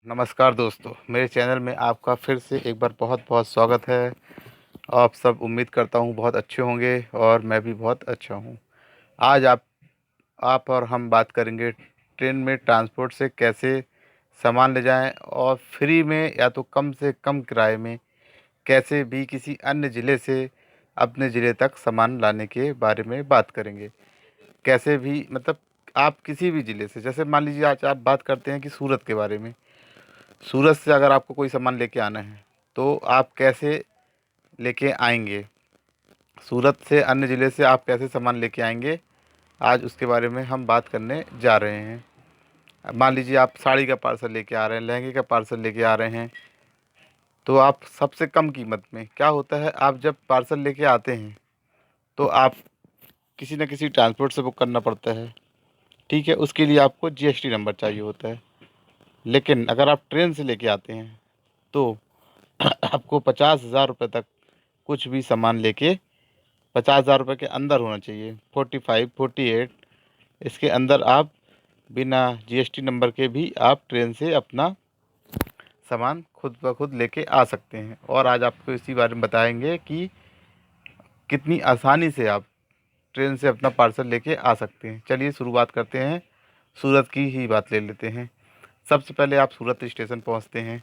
नमस्कार दोस्तों, मेरे चैनल में आपका फिर से एक बार बहुत-बहुत स्वागत है। आप सब उम्मीद करता हूँ बहुत अच्छे होंगे और मैं भी बहुत अच्छा हूँ। आज आप और हम बात करेंगे ट्रेन में ट्रांसपोर्ट से कैसे सामान ले जाएँ और फ्री में या तो कम से कम किराए में कैसे भी किसी अन्य ज़िले से अपने ज़िले तक सामान लाने के बारे में बात करेंगे। कैसे भी मतलब आप किसी भी ज़िले से, जैसे मान लीजिए आज आप बात करते हैं कि सूरत के बारे में। सूरत से अगर आपको कोई सामान लेके आना है, तो आप कैसे लेके आएँगे? सूरत से अन्य ज़िले से आप कैसे सामान लेके आएँगे? आज उसके बारे में हम बात करने जा रहे हैं। अब मान लीजिए आप साड़ी का पार्सल लेके आ रहे हैं, लहंगे का पार्सल लेके आ रहे हैं, तो आप सबसे कम कीमत में क्या होता है, आप जब पार्सल लेके आते हैं, तो आप किसी न किसी ट्रांसपोर्ट से बुक करना पड़ता है, ठीक है? उसके लिए आपको जीएसटी नंबर चाहिए होता है। लेकिन अगर आप ट्रेन से लेके आते हैं, तो आपको 50,000 रुपये तक कुछ भी सामान लेके 50,000 रुपये के अंदर होना चाहिए। 45, 48 इसके अंदर आप बिना जीएसटी नंबर के भी आप ट्रेन से अपना सामान खुद ब खुद लेके आ सकते हैं। और आज आपको इसी बारे में बताएँगे कि कितनी आसानी से आप ट्रेन से अपना पार्सल लेके आ सकते हैं। चलिए शुरुआत करते हैं, सूरत की ही बात ले लेते हैं। सबसे पहले आप सूरत स्टेशन पहुँचते हैं,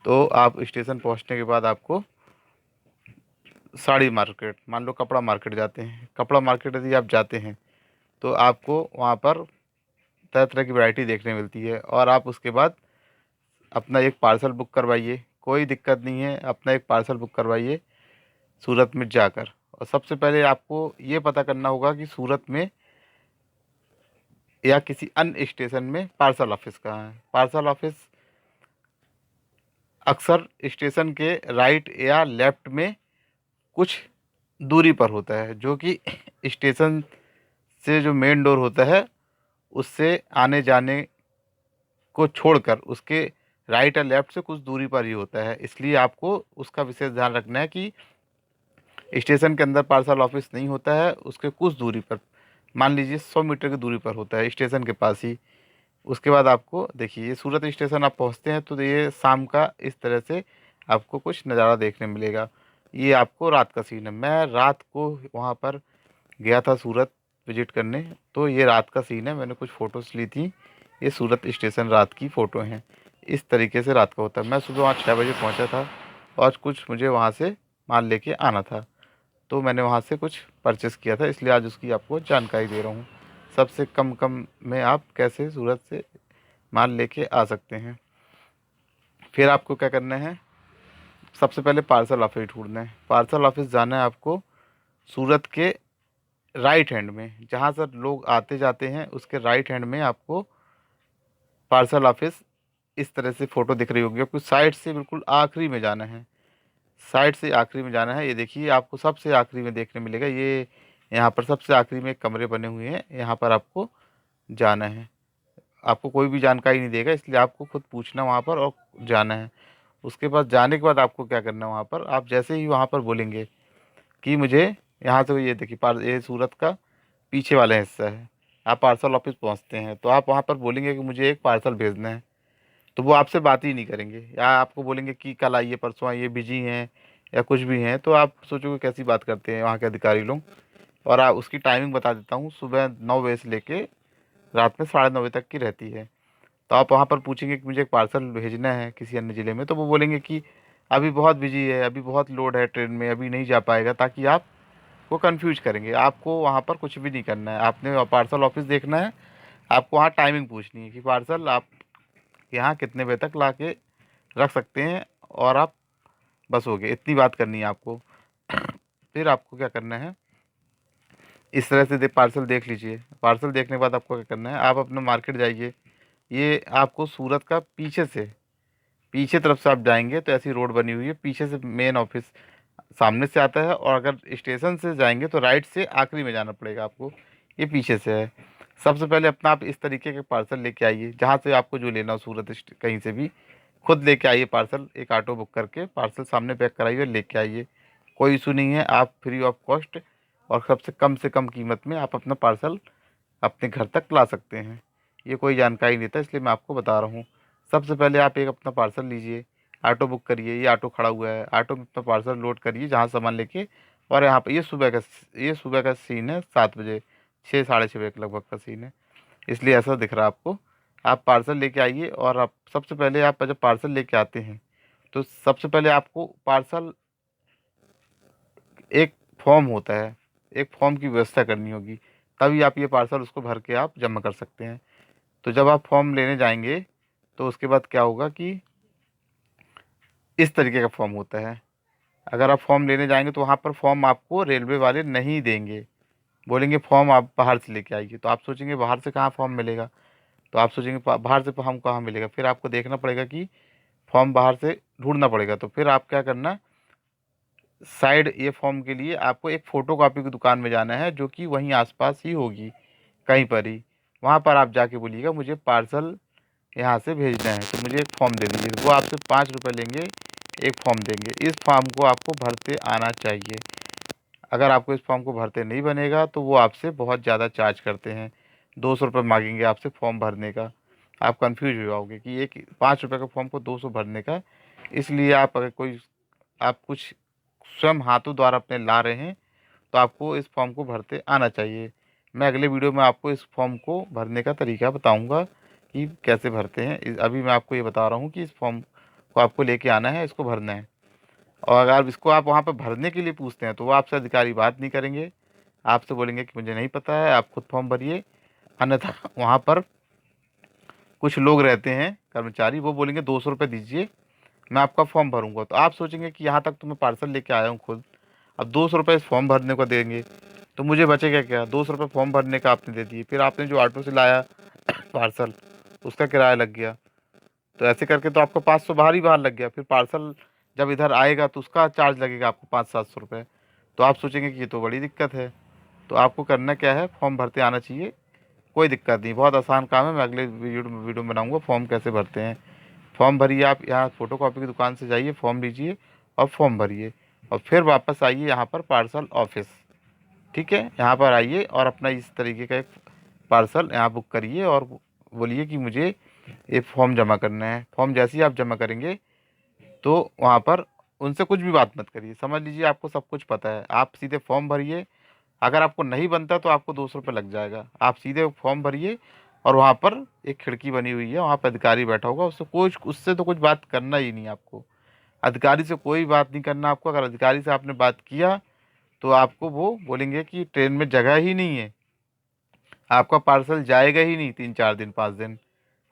तो आप स्टेशन पहुँचने के बाद आपको साड़ी मार्केट, मान लो कपड़ा मार्केट जाते हैं। कपड़ा मार्केट यदि आप जाते हैं, तो आपको वहाँ पर तरह-तरह की वैरायटी देखने मिलती है और आप उसके बाद अपना एक पार्सल बुक करवाइए। कोई दिक्कत नहीं है, अपना एक पार्सल बुक करवाइए सूरत में जाकर। और सबसे पहले आपको ये पता करना होगा कि सूरत में या किसी अन्य स्टेशन में पार्सल ऑफिस कहाँ है। पार्सल ऑफिस अक्सर स्टेशन के राइट या लेफ्ट में कुछ दूरी पर होता है, जो कि स्टेशन से जो मेन डोर होता है, उससे आने-जाने को छोड़कर उसके राइट या लेफ्ट से कुछ दूरी पर ही होता है। इसलिए आपको उसका विशेष ध्यान रखना है कि स्टेशन के अंदर पार्सल ऑफिस नहीं होता है, उसके कुछ दूरी पर, मान लीजिए 100 मीटर की दूरी पर होता है, स्टेशन के पास ही। उसके बाद आपको देखिए, ये सूरत स्टेशन आप पहुँचते हैं, तो ये शाम का इस तरह से आपको कुछ नज़ारा देखने मिलेगा। ये आपको रात का सीन है। मैं रात को वहाँ पर गया था सूरत विज़िट करने, तो ये रात का सीन है। मैंने कुछ फ़ोटोज़ ली थी। ये सूरत स्टेशन रात की फ़ोटो हैं। इस तरीके से रात का होता है। मैं सुबह वहाँ 6 बजे पहुँचा था और कुछ मुझे वहाँ से माल लेके आना था। तो मैंने वहाँ से कुछ परचेज़ किया था, इसलिए आज उसकी आपको जानकारी दे रहा हूँ। सबसे कम में आप कैसे सूरत से माल लेके आ सकते हैं। फिर आपको क्या करना है, सबसे पहले पार्सल ऑफिस ढूँढना है। पार्सल ऑफिस जाना है आपको सूरत के राइट हैंड में, जहाँ से लोग आते-जाते हैं, उसके राइट हैंड में आपको पार्सल ऑफिस इस तरह से फ़ोटो दिख रही होगी आपको। साइड से बिल्कुल आखिरी में जाना है, साइड से आखिरी में जाना है। ये देखिए, आपको सबसे आखिरी में देखने मिलेगा, ये यहाँ पर सबसे आखिरी में कमरे बने हुए हैं, यहाँ पर आपको जाना है। आपको कोई भी जानकारी नहीं देगा, इसलिए आपको खुद पूछना वहाँ पर और जाना है। उसके बाद जाने के बाद आपको क्या करना है, वहाँ पर आप जैसे ही वहाँ पर बोलेंगे कि मुझे यहाँ से, ये देखिए ये सूरत का पीछे वाला हिस्सा है। आप पार्सल ऑफिस पहुँचते हैं, तो आप वहाँ पर बोलेंगे कि मुझे एक पार्सल भेजना है, तो वो आपसे बात ही नहीं करेंगे, या आपको बोलेंगे कि कल आइए, परसों आइए, बिजी हैं या कुछ भी हैं। तो आप सोचोगे कैसी बात करते हैं वहाँ के अधिकारी लोग। और उसकी टाइमिंग बता देता हूँ, सुबह 9 बजे से लेके रात में 9:30 बजे तक की रहती है। तो आप वहाँ पर पूछेंगे कि मुझे एक पार्सल भेजना है किसी अन्य ज़िले में, तो वो बोलेंगे कि अभी बहुत बिजी है, अभी बहुत लोड है ट्रेन में, अभी नहीं जा पाएगा, ताकि आपको कन्फ्यूज करेंगे। आपको वहाँ पर कुछ भी नहीं करना है, आपने पार्सल ऑफिस देखना है। आपको वहाँ टाइमिंग पूछनी है कि पार्सल आप यहाँ कितने बजे तक ला के रख सकते हैं, और आप बस हो गए, इतनी बात करनी है आपको। फिर आपको क्या करना है, इस तरह से पार्सल देख लीजिए। पार्सल देखने के बाद आपको क्या करना है, आप अपना मार्केट जाइए। ये आपको सूरत का पीछे तरफ से आप जाएंगे तो ऐसी रोड बनी हुई है, पीछे से मेन ऑफिस सामने से आता है, और अगर स्टेशन से जाएंगे तो राइट से आखिरी में जाना पड़ेगा आपको। ये पीछे से है। सबसे पहले अपना आप इस तरीके के पार्सल लेके आइए, जहाँ से आपको जो लेना हो, सूरत कहीं से भी खुद लेके आइए पार्सल। एक ऑटो बुक करके पार्सल सामने पैक कराइए और लेके आइए। कोई इशू नहीं है, आप फ्री ऑफ कॉस्ट और सबसे कम से कम कीमत में आप अपना पार्सल अपने घर तक ला सकते हैं। ये कोई जानकारी नहीं था, इसलिए मैं आपको बता रहा हूँ। सबसे पहले आप एक अपना पार्सल लीजिए, ऑटो बुक करिए, ये ऑटो खड़ा हुआ है, ऑटो में अपना पार्सल लोड करिए जहाँ सामान लेके। और यहाँ पे ये सुबह का सीन है, 7 बजे, 6 साढ़े 6 बजे के लगभग का सीन है, इसलिए ऐसा दिख रहा है आपको। आप पार्सल लेके आइए, और आप सबसे पहले आप जब पार्सल लेके आते हैं तो सबसे पहले आपको पार्सल, एक फॉर्म होता है, एक फॉर्म की व्यवस्था करनी होगी, तभी आप ये पार्सल उसको भर के आप जमा कर सकते हैं। तो जब आप फॉर्म लेने जाएंगे तो उसके बाद क्या होगा कि इस तरीके का फॉर्म होता है। अगर आप फॉर्म लेने जाएंगे तो वहाँ पर फॉर्म आपको रेलवे वाले नहीं देंगे, बोलेंगे फॉर्म आप बाहर से लेके आइए। तो आप सोचेंगे बाहर से कहाँ फॉर्म मिलेगा, तो आप सोचेंगे बाहर से फॉर्म कहाँ मिलेगा, फिर आपको देखना पड़ेगा कि फॉर्म बाहर से ढूंढना पड़ेगा। तो फिर आप क्या करना, साइड ये फॉर्म के लिए आपको एक फ़ोटो कॉपी की दुकान में जाना है, जो कि वहीं आसपास ही होगी, कहीं पर ही। वहाँ पर आप जाके बोलिएगा मुझे पार्सल यहाँ से भेजना है, तो मुझे एक फॉर्म दे दीजिए। वो आपसे 5 रुपये लेंगे, एक फॉर्म देंगे। इस फॉर्म को आपको भरते आना चाहिए। अगर आपको इस फॉर्म को भरते नहीं बनेगा तो वो आपसे बहुत ज़्यादा चार्ज करते हैं, 200 रुपये मांगेंगे आपसे फॉर्म भरने का। आप कंफ्यूज हो जाओगे कि एक 5 रुपये का फॉर्म को 200 भरने का। इसलिए आप अगर कोई, आप कुछ स्वयं हाथों द्वारा अपने ला रहे हैं तो आपको इस फॉर्म को भरते आना चाहिए। मैं अगले वीडियो में आपको इस फॉर्म को भरने का तरीका बताऊंगा कि कैसे भरते हैं। अभी मैं आपको ये बता रहा हूँ कि इस फॉर्म को आपको लेके आना है, इसको भरना है। और अगर इसको आप वहाँ पर भरने के लिए पूछते हैं तो वो आपसे अधिकारी बात नहीं करेंगे, आपसे बोलेंगे कि मुझे नहीं पता है, आप खुद फॉर्म भरिए। अन्यथा वहाँ पर कुछ लोग रहते हैं कर्मचारी, वो बोलेंगे 200 रुपये दीजिए, मैं आपका फॉर्म भरूंगा। तो आप सोचेंगे कि यहाँ तक तो मैं पार्सल लेके आया हूँ खुद, अब 200 रुपये इस फॉर्म भरने को देंगे तो मुझे बचेगा क्या। 200 रुपये फॉर्म भरने का आपने दे दिए, फिर आपने जो ऑटो से लाया पार्सल, उसका किराया लग गया। तो ऐसे करके तो आपका 500 बाहर ही बाहर लग गया। फिर पार्सल जब इधर आएगा तो उसका चार्ज लगेगा आपको 500-700 रुपये। तो आप सोचेंगे कि ये तो बड़ी दिक्कत है। तो आपको करना क्या है, फॉर्म भरते आना चाहिए, कोई दिक्कत नहीं, बहुत आसान काम है। मैं अगले वीडियो में बनाऊंगा फॉर्म कैसे भरते हैं। फॉर्म भरिए, आप यहाँ फ़ोटो कॉपी की दुकान से जाइए, फॉर्म लीजिए और फॉर्म भरिए, और फिर वापस आइए यहाँ पर पार्सल ऑफिस। ठीक है, यहाँ पर आइए और अपना इस तरीके का एक पार्सल यहाँ बुक करिए, और बोलिए कि मुझे ये फॉर्म जमा करना है। फॉर्म जैसे ही आप जमा करेंगे तो वहाँ पर उनसे कुछ भी बात मत करिए, समझ लीजिए आपको सब कुछ पता है। आप सीधे फॉर्म भरिए, अगर आपको नहीं बनता तो आपको 200 रुपये लग जाएगा। आप सीधे फॉर्म भरिए, और वहाँ पर एक खिड़की बनी हुई है, वहाँ पर अधिकारी बैठा होगा, उससे तो कुछ बात करना ही नहीं आपको। अधिकारी से कोई बात नहीं करना आपको। अगर अधिकारी से आपने बात किया तो आपको वो बोलेंगे कि ट्रेन में जगह ही नहीं है, आपका पार्सल जाएगा ही नहीं 3-4 दिन 5 दिन।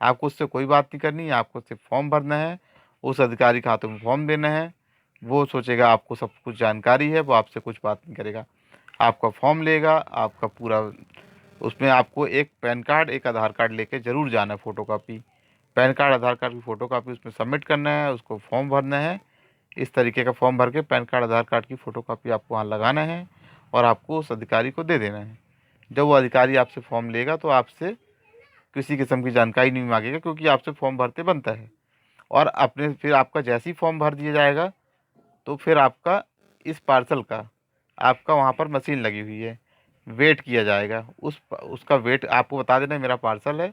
आपको उससे कोई बात नहीं करनी है, आपको सिर्फ फॉर्म भरना है, उस अधिकारी के हाथों में फॉर्म देना है। वो सोचेगा आपको सब कुछ जानकारी है, वो आपसे कुछ बात नहीं करेगा। आपका फॉर्म लेगा, आपका पूरा, उसमें आपको एक पैन कार्ड, एक आधार कार्ड लेके ज़रूर जाना है, फ़ोटोकॉपी। पैन कार्ड, आधार कार्ड की फ़ोटोकॉपी उसमें सबमिट करना है, उसको फॉर्म भरना है। इस तरीके का फॉर्म भर के पैन कार्ड, आधार कार्ड की फ़ोटोकॉपी आपको वहाँ लगाना है, और आपको उस अधिकारी को दे देना है। जब वो अधिकारी आपसे फॉर्म लेगा तो आपसे किसी किस्म की जानकारी नहीं मांगेगा, क्योंकि आपसे फॉर्म भरते बनता है। और अपने फिर आपका जैसे ही फॉर्म भर दिया जाएगा तो फिर आपका इस पार्सल का, आपका वहाँ पर मशीन लगी हुई है, वेट किया जाएगा। उसका वेट आपको बता देना मेरा पार्सल है,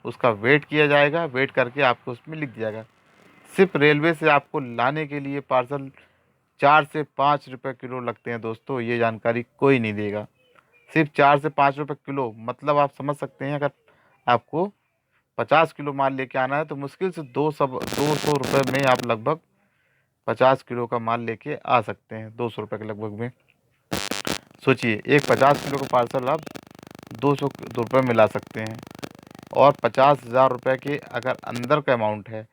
उसका वेट किया जाएगा। वेट करके आपको उसमें लिख दिया जाएगा। सिर्फ रेलवे से आपको लाने के लिए पार्सल 4 से 5 रुपये किलो लगते हैं दोस्तों, ये जानकारी कोई नहीं देगा। सिर्फ 4 से 5 रुपये किलो, मतलब आप समझ सकते हैं, अगर आपको 50 किलो माल लेके आना है तो मुश्किल से 200 रुपये में आप लगभग 50 किलो का माल लेके आ सकते हैं, 200 रुपये के लगभग में। सोचिए, एक 50 किलो का पार्सल आप 200 रुपये में ला सकते हैं। और 50,000 रुपये के अगर अंदर का अमाउंट है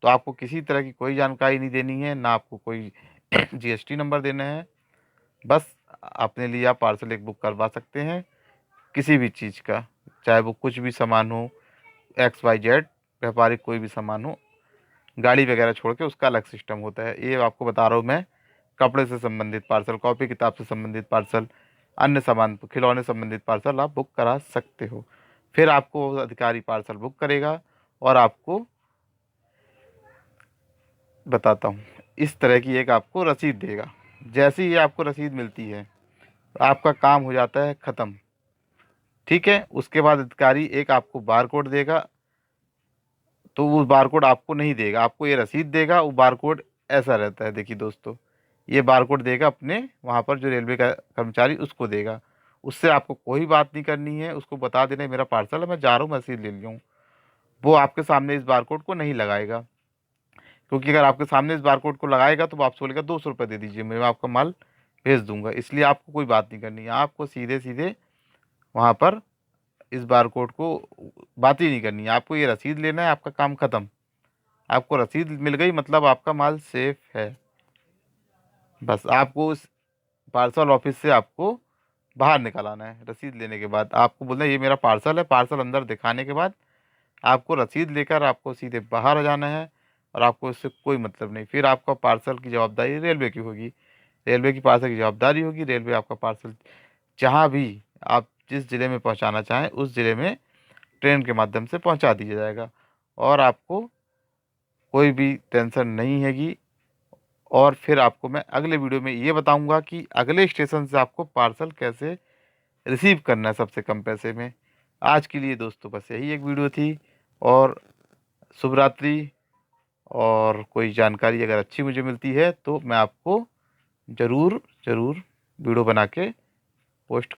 तो आपको किसी तरह की कोई जानकारी नहीं देनी है, ना आपको कोई जीएसटी नंबर देना है। बस अपने लिए आप पार्सल एक बुक करवा सकते हैं, किसी भी चीज़ का, चाहे वो कुछ भी सामान हो, XYZ, व्यापारिक कोई भी सामान हो, गाड़ी वगैरह छोड़ के उसका अलग सिस्टम होता है। ये आपको बता रहा हूँ मैं। कपड़े से संबंधित पार्सल, कॉपी किताब से संबंधित पार्सल, अन्य सामान, खिलौने संबंधित पार्सल आप बुक करा सकते हो। फिर आपको अधिकारी पार्सल बुक करेगा और आपको बताता हूँ, इस तरह की एक आपको रसीद देगा। जैसे ही आपको रसीद मिलती है आपका काम हो जाता है ख़त्म। ठीक है, उसके बाद अधिकारी एक आपको बार कोड देगा, तो वो बारकोड आपको नहीं देगा, आपको ये रसीद देगा। वो बारकोड ऐसा रहता है, देखिए दोस्तों, ये बारकोड देगा अपने वहाँ पर जो रेलवे का कर्मचारी उसको देगा। उससे आपको कोई बात नहीं करनी है, उसको बता देना है मेरा पार्सल है, मैं जा रहा हूँ, मैं रसीद ले लिया हूँ। वो आपके सामने इस बारकोड को नहीं लगाएगा, क्योंकि अगर आपके सामने इस बारकोड को लगाएगा तो वो आपसे बोलेगा 200 रुपये दे दीजिए, मैं आपका माल भेज दूंगा। इसलिए आपको कोई बात नहीं करनी है, आपको सीधे सीधे वहाँ पर इस बारकोड को बात ही नहीं करनी है। आपको ये रसीद लेना है, आपका काम ख़त्म। आपको रसीद मिल गई मतलब आपका माल सेफ है। बस आपको उस पार्सल ऑफिस से आपको बाहर निकल आना है। रसीद लेने के बाद आपको बोलना है ये मेरा पार्सल है। पार्सल अंदर दिखाने के बाद आपको रसीद लेकर आपको सीधे बाहर आ जाना है, और आपको इससे कोई मतलब नहीं। फिर आपका पार्सल की जवाबदारी रेलवे की होगी, रेलवे की पार्सल की जवाबदारी होगी। रेलवे आपका पार्सल जहाँ भी आप जिस ज़िले में पहुँचाना चाहें उस ज़िले में ट्रेन के माध्यम से पहुँचा दिया जाएगा, और आपको कोई भी टेंशन नहीं हैगी। और फिर आपको मैं अगले वीडियो में ये बताऊंगा कि अगले स्टेशन से आपको पार्सल कैसे रिसीव करना है सबसे कम पैसे में। आज के लिए दोस्तों बस यही एक वीडियो थी, और शुभ रात्रि। और कोई जानकारी अगर अच्छी मुझे मिलती है तो मैं आपको ज़रूर ज़रूर वीडियो बना के पोस्ट